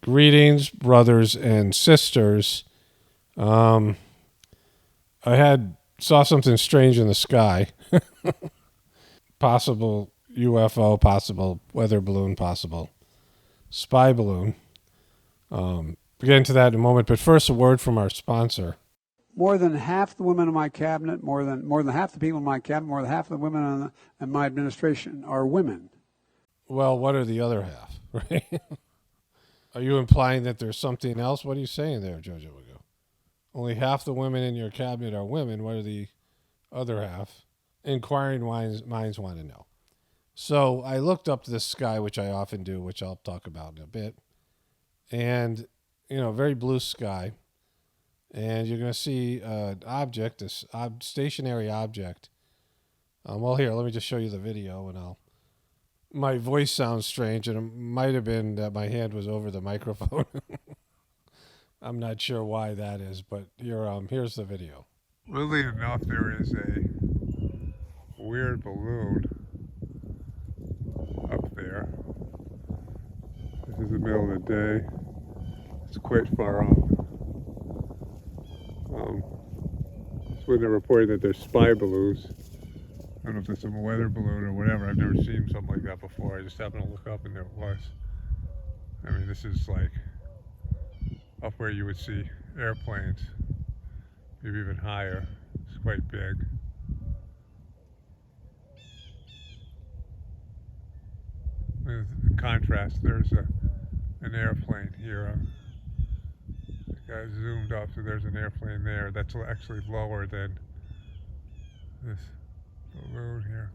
Greetings, brothers and sisters. I saw something strange in the sky. Possible UFO, possible weather balloon, possible spy balloon. We'll get into that in a moment, but first a word from our sponsor. More than half the women in my cabinet, more than half the people in my cabinet, more than half the women in my administration are women. Well, what are the other half, right? Are you implying that there's something else? What are you saying there, Jojo Wigo? Only half the women in your cabinet are women. What are the other half? Inquiring minds want to know. So I looked up this sky, which I often do, which I'll talk about in a bit. And, very blue sky. And you're going to see an object, this stationary object. Well, here, let me just show you the video, and my voice sounds strange, and it might have been that my hand was over the microphone. I'm not sure why that is, but here's the video. Weirdly enough, there is a weird balloon up there. This is the middle of the day. It's quite far off. It's when they're reporting that there's spy balloons. I don't know if it's a weather balloon or whatever. I've never seen something like that before. I just happened to look up and there it was. I mean, this is like up where you would see airplanes, maybe even higher. It's quite big. In contrast, there's an airplane here. The guy zoomed up, so there's an airplane there. That's actually lower than this balloon here.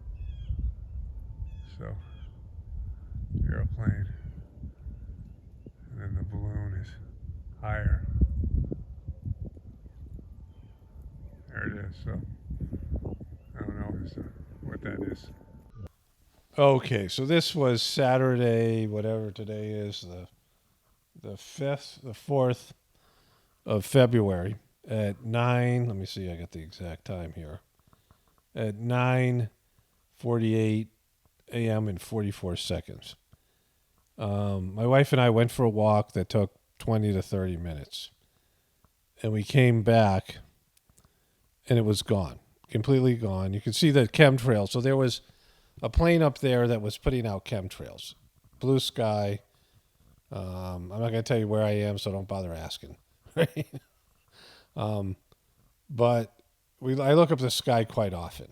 So, airplane, and then the balloon is higher. There it is. So, I don't know what that is. Okay, so this was Saturday, whatever today is, the 4th of February at 9, let me see, I got the exact time here, at 9:48 a.m. and 44 seconds. My wife and I went for a walk that took 20 to 30 minutes, and we came back, and it was gone, completely gone. You can see the chemtrails, so there was a plane up there that was putting out chemtrails. Blue sky. I'm not going to tell you where I am, so don't bother asking. But I look up the sky quite often.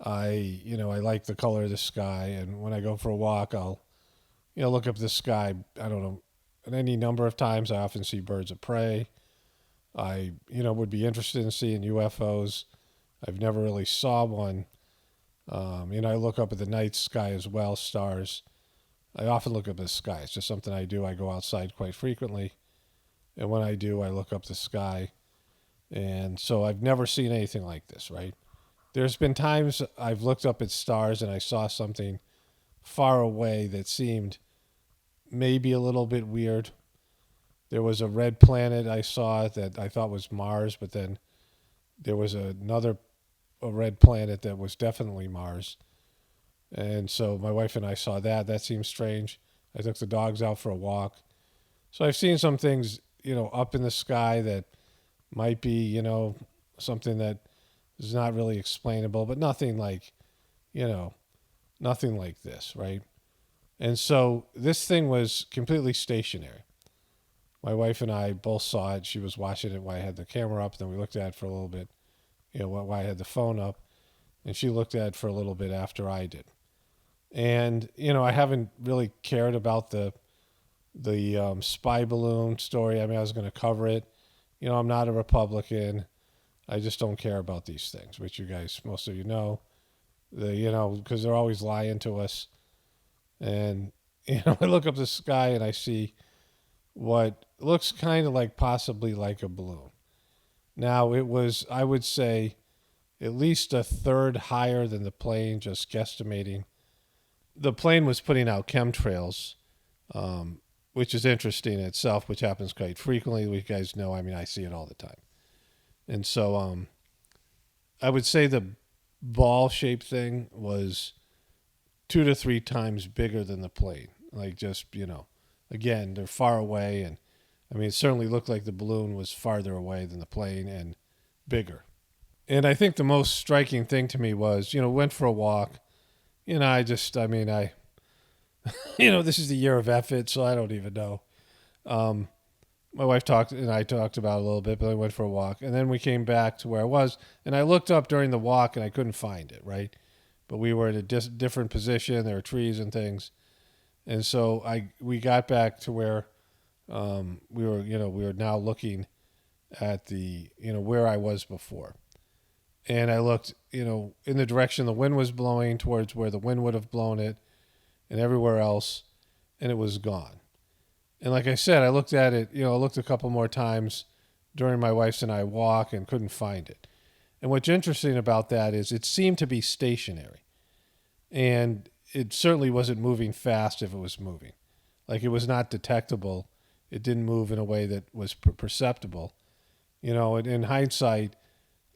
I like the color of the sky, and when I go for a walk, I'll, look up the sky. I don't know, any number of times. I often see birds of prey. I, would be interested in seeing UFOs. I've never really saw one. I look up at the night sky as well, stars. I often look up at the sky. It's just something I do. I go outside quite frequently. And when I do, I look up the sky. And so I've never seen anything like this, right? There's been times I've looked up at stars and I saw something far away that seemed maybe a little bit weird. There was a red planet I saw that I thought was Mars, but then there was a red planet that was definitely Mars. And so my wife and I saw that. That seemed strange. I took the dogs out for a walk. So I've seen some things, up in the sky that might be, something that is not really explainable, but nothing like, nothing like this, right? And so this thing was completely stationary. My wife and I both saw it. She was watching it while I had the camera up. Then we looked at it for a little bit, while I had the phone up. And she looked at it for a little bit after I did. And, I haven't really cared about the spy balloon story. I mean, I was going to cover it. I'm not a Republican. I just don't care about these things, which you guys, most of you know. Because they're always lying to us. And, I look up the sky and I see what looks kind of like possibly like a balloon. Now, it was, I would say, at least a third higher than the plane, just guesstimating. The plane was putting out chemtrails, which is interesting in itself, which happens quite frequently. You guys know, I see it all the time. And so I would say the ball-shaped thing was 2 to 3 times bigger than the plane. Like just, again, they're far away, and I mean, it certainly looked like the balloon was farther away than the plane and bigger. And I think the most striking thing to me was, went for a walk. I this is the year of effort, so I don't even know. Um, my wife and I talked about it a little bit, but I went for a walk. And then we came back to where I was, and I looked up during the walk, and I couldn't find it, right? But we were at a different position. There were trees and things. And so we got back to where we were now looking at the, where I was before. And I looked, in the direction the wind was blowing towards where the wind would have blown it and everywhere else, and it was gone. And like I said, I looked at it, I looked a couple more times during my wife's and I walk and couldn't find it. And what's interesting about that is it seemed to be stationary. And it certainly wasn't moving fast if it was moving. Like, it was not detectable. It didn't move in a way that was perceptible. And in hindsight,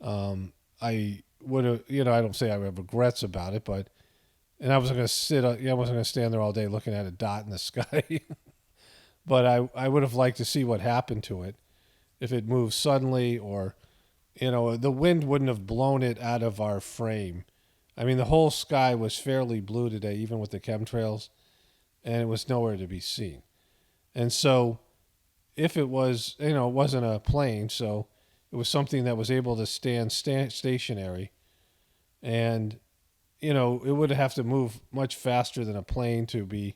I would have, I don't say I have regrets about it, and I wasn't going to I wasn't going to stand there all day looking at a dot in the sky. But I would have liked to see what happened to it if it moved suddenly, or, the wind wouldn't have blown it out of our frame. I mean, the whole sky was fairly blue today, even with the chemtrails, and it was nowhere to be seen. And so if it was, it wasn't a plane, so it was something that was able to stand stationary, and, it would have to move much faster than a plane to be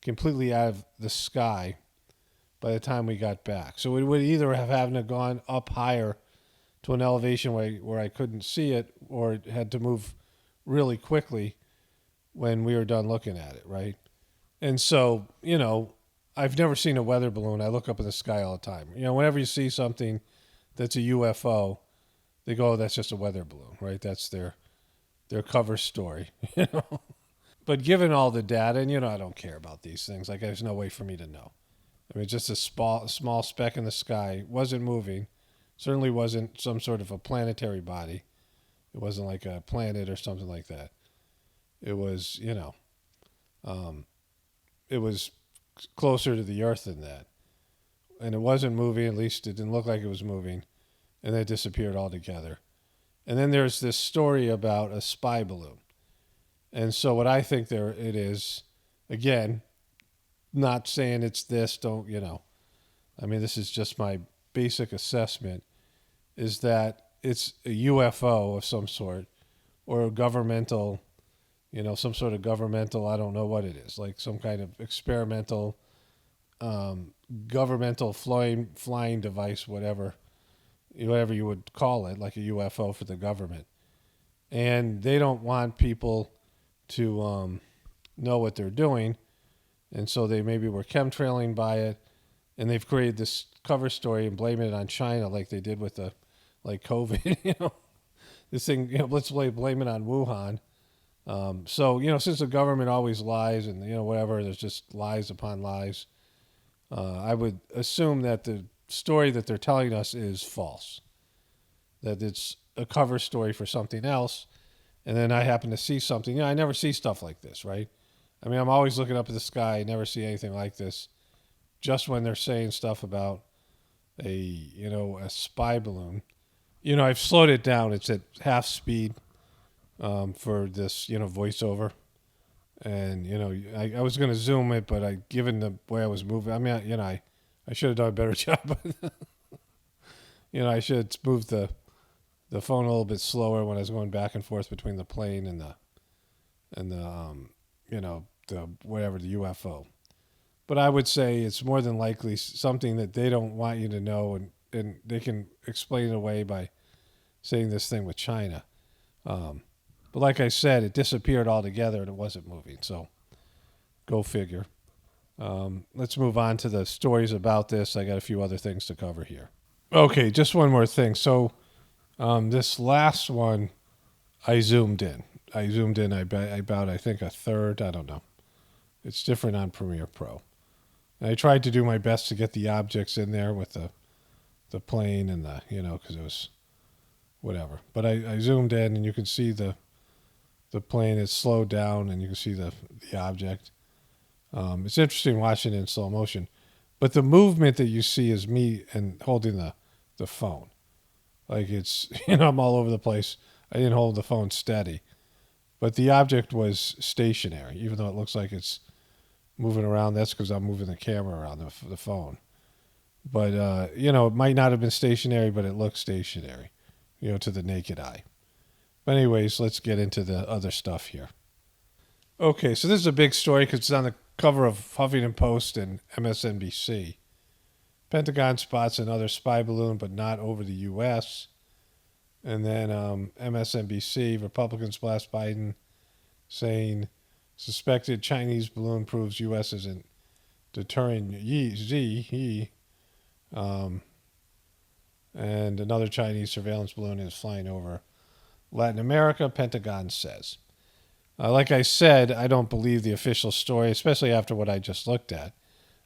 completely out of the sky by the time we got back. So it would either have had to gone up higher to an elevation where I couldn't see it, or it had to move really quickly when we were done looking at it, right? And so, I've never seen a weather balloon. I look up in the sky all the time. Whenever you see something that's a UFO, they go, oh, that's just a weather balloon, right? That's their cover story, But given all the data, and, I don't care about these things. Like, there's no way for me to know. I mean, just a small speck in the sky, wasn't moving, certainly wasn't some sort of a planetary body. It wasn't like a planet or something like that. It was, it was closer to the Earth than that. And it wasn't moving, at least it didn't look like it was moving, and then it disappeared altogether. And then there's this story about a spy balloon. And so what I think it is, again, not saying it's this, I mean, this is just my basic assessment, is that it's a UFO of some sort, or a governmental, some sort of governmental, I don't know what it is, like some kind of experimental, governmental flying device, whatever you would call it, like a UFO for the government. And they don't want people to know what they're doing, and so they maybe were chemtrailing by it, and they've created this cover story and blaming it on China, like they did with COVID. This thing, let's blame it on Wuhan. So since the government always lies, and whatever, there's just lies upon lies. I would assume that the story that they're telling us is false, that it's a cover story for something else. And then I happen to see something. I never see stuff like this, right? I mean, I'm always looking up at the sky. I never see anything like this. Just when they're saying stuff about a spy balloon. I've slowed it down. It's at half speed for this, voiceover. And, I was going to zoom it, but given the way I was moving, I mean, I should have done a better job. I should have moved the phone a little bit slower when I was going back and forth between the plane and the the UFO. But I would say it's more than likely something that they don't want you to know, and they can explain it away by saying this thing with China. But like I said, it disappeared altogether and it wasn't moving. So go figure. Let's move on to the stories about this. I got a few other things to cover here. Okay, just one more thing. So this last one, I zoomed in. About, I think, a third. I don't know. It's different on Premiere Pro. And I tried to do my best to get the objects in there with the plane and because it was whatever. But I zoomed in, and you can see the plane is slowed down, and you can see the object. It's interesting watching it in slow motion. But the movement that you see is me and holding the phone. Like it's, I'm all over the place. I didn't hold the phone steady. But the object was stationary, even though it looks like it's moving around. That's because I'm moving the camera around the phone. But, it might not have been stationary, but it looks stationary, to the naked eye. But anyways, let's get into the other stuff here. Okay, so this is a big story because it's on the cover of Huffington Post and MSNBC. Pentagon spots another spy balloon, but not over the U.S. And then MSNBC, Republicans blast Biden, saying suspected Chinese balloon proves U.S. isn't deterring Xi. And another Chinese surveillance balloon is flying over Latin America, Pentagon says. Like I said, I don't believe the official story, especially after what I just looked at.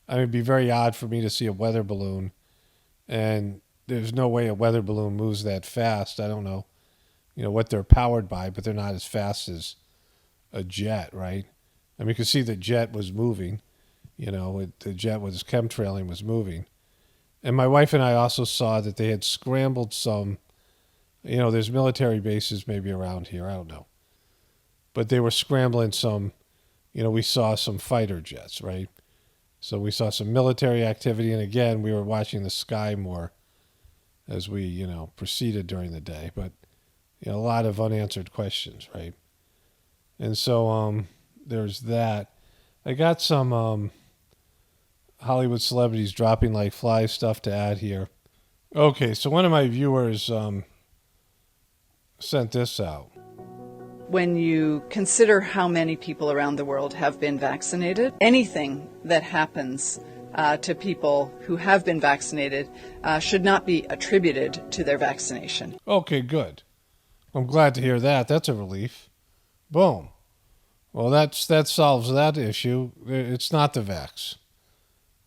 I mean, it'd be very odd for me to see a weather balloon, and there's no way a weather balloon moves that fast. I don't know, what they're powered by, but they're not as fast as a jet, right? I mean, you could see the jet was moving. The jet was chemtrailing was moving. And my wife and I also saw that they had scrambled some, there's military bases maybe around here. I don't know. But they were scrambling some, we saw some fighter jets, right? So we saw some military activity. And again, we were watching the sky more as we, proceeded during the day. But, a lot of unanswered questions, right? And so there's that. I got some Hollywood celebrities dropping like flies stuff to add here. Okay, so one of my viewers sent this out. When you consider how many people around the world have been vaccinated, anything that happens to people who have been vaccinated should not be attributed to their vaccination. Okay, good. I'm glad to hear that. That's a relief. Boom. Well, that solves that issue. It's not the vax.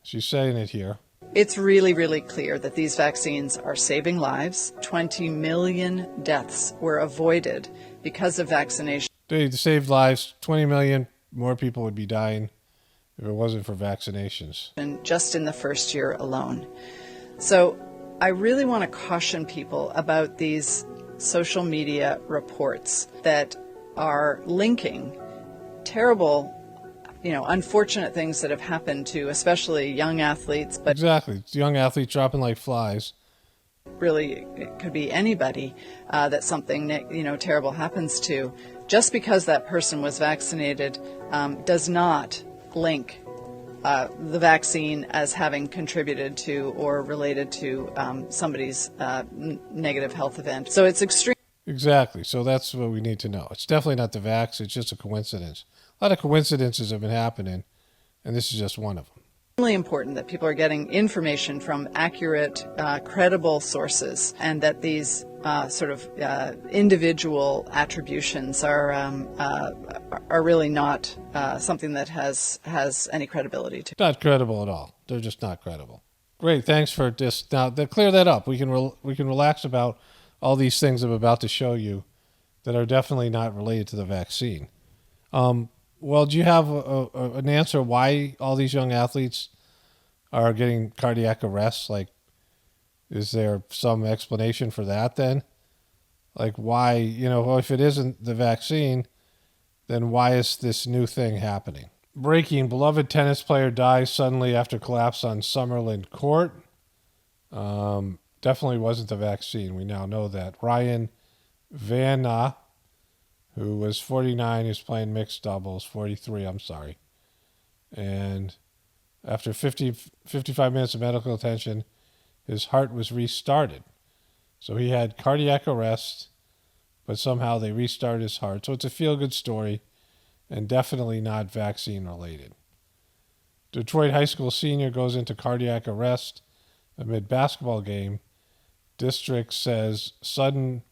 She's saying it here. It's really, really clear that these vaccines are saving lives. 20 million deaths were avoided because of vaccination. They saved lives. 20 million more people would be dying if it wasn't for vaccinations. And just in the first year alone. So I really want to caution people about these social media reports that are linking terrible, unfortunate things that have happened to especially young athletes. But exactly. It's young athletes dropping like flies. Really, it could be anybody that something, terrible happens to. Just because that person was vaccinated does not link the vaccine as having contributed to or related to somebody's negative health event. So it's extreme. Exactly. So that's what we need to know. It's definitely not the vax. It's just a coincidence. A lot of coincidences have been happening, and this is just one of them. It's really important that people are getting information from accurate, credible sources, and that these individual attributions are really not something that has any credibility to. Not credible at all. They're just not credible. Great. Thanks for this. Now, to clear that up, we can relax about all these things I'm about to show you that are definitely not related to the vaccine. Well, do you have an answer why all these young athletes are getting cardiac arrests? Like, is there some explanation for that then? Like why, if it isn't the vaccine, then why is this new thing happening? Breaking, beloved tennis player dies suddenly after collapse on Summerlin court. Definitely wasn't the vaccine. We now know that. Ryan Vanna, who was 49, is playing mixed doubles, 43, I'm sorry. And after 55 minutes of medical attention, his heart was restarted. So he had cardiac arrest, but somehow they restarted his heart. So it's a feel-good story and definitely not vaccine-related. Detroit high school senior goes into cardiac arrest amid basketball game. District says student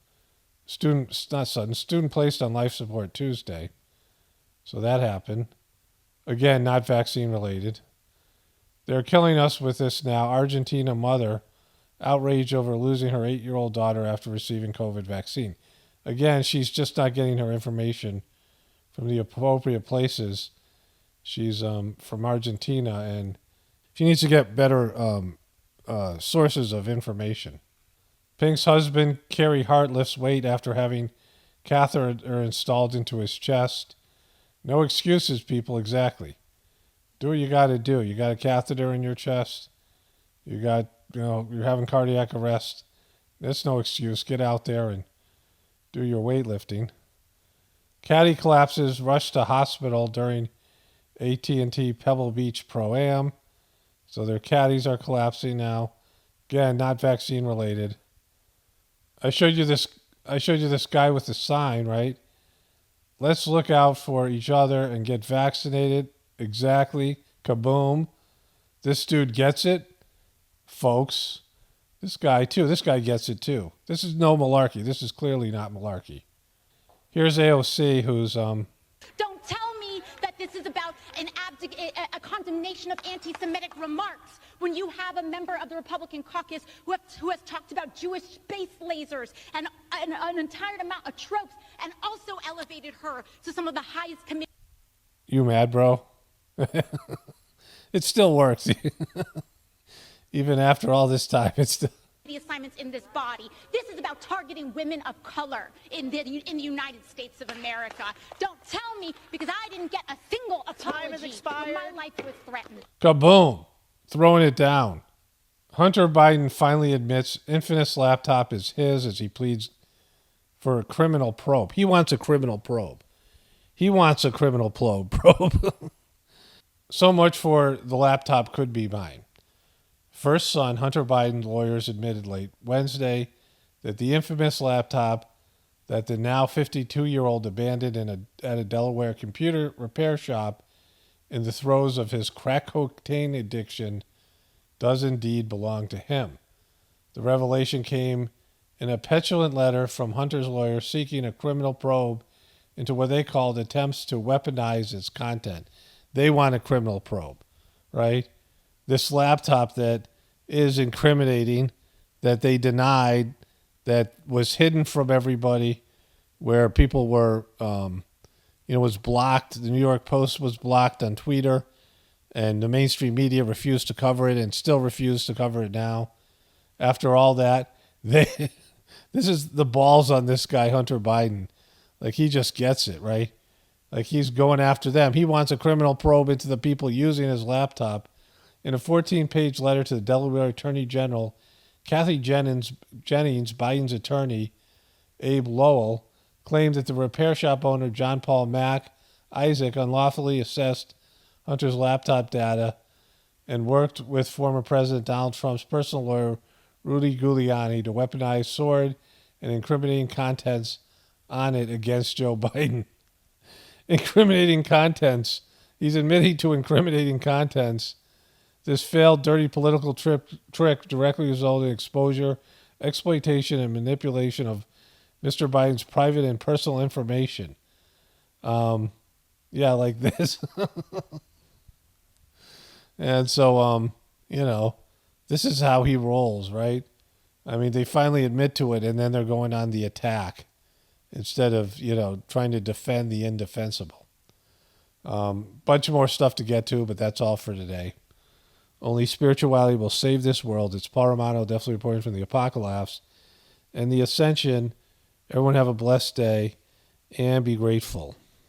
placed on life support Tuesday. So that happened. Again, not vaccine related. They're killing us with this now. Argentina mother outraged over losing her 8-year-old daughter after receiving COVID vaccine. Again, she's just not getting her information from the appropriate places. She's from Argentina, and she needs to get better sources of information. Pink's husband, Carey Hart, lifts weight after having catheter installed into his chest. No excuses, people, exactly. Do what you got to do. You got a catheter in your chest. You're having cardiac arrest. That's no excuse. Get out there and do your weightlifting. Caddy collapses, rushed to hospital during AT&T Pebble Beach Pro-Am. So their caddies are collapsing now. Again, not vaccine related. I showed you this guy with the sign, right? Let's look out for each other and get vaccinated. Exactly. Kaboom. This dude gets it, folks. This guy gets it too. This is no malarkey. This is clearly not malarkey. Here's AOC, who's Don't tell me that this is about a condemnation of anti-Semitic remarks when you have a member of the Republican caucus who has talked about Jewish space lasers and an entire amount of tropes and also elevated her to some of the highest committees. You mad, bro? It still works. Even after all this time, it's still... The assignments in this body. This is about targeting women of color in the United States of America. Don't tell me, because I didn't get a single apology when my life was threatened. Kaboom. Throwing it down. Hunter Biden finally admits Infinite's laptop is his as he pleads for a criminal probe. He wants a criminal probe. So much for the laptop could be mine. First son, Hunter Biden, lawyers admitted late Wednesday that the infamous laptop that the now 52-year-old abandoned at a Delaware computer repair shop in the throes of his crack cocaine addiction does indeed belong to him. The revelation came in a petulant letter from Hunter's lawyer seeking a criminal probe into what they called attempts to weaponize its content. They want a criminal probe, right? This laptop that is incriminating, that they denied, that was hidden from everybody, where people were, was blocked. The New York Post was blocked on Twitter, and the mainstream media refused to cover it and still refuse to cover it now. After all that, this is the balls on this guy, Hunter Biden. Like, he just gets it, right? Like, he's going after them. He wants a criminal probe into the people using his laptop. In a 14-page letter to the Delaware Attorney General, Kathy Jennings, Biden's attorney, Abe Lowell, claimed that the repair shop owner, John Paul Mack Isaac, unlawfully accessed Hunter's laptop data and worked with former President Donald Trump's personal lawyer, Rudy Giuliani, to weaponize sword and incriminating contents on it against Joe Biden. Incriminating contents. He's admitting to incriminating contents. This failed, dirty political trick directly resulted in exposure, exploitation, and manipulation of Mr. Biden's private and personal information. Like this. And so, this is how he rolls, right? I mean, they finally admit to it, and then they're going on the attack instead of, trying to defend the indefensible. Bunch more stuff to get to, but that's all for today. Only spirituality will save this world. It's Paul Romano, definitely reporting from the Apocalypse and the Ascension. Everyone have a blessed day and be grateful.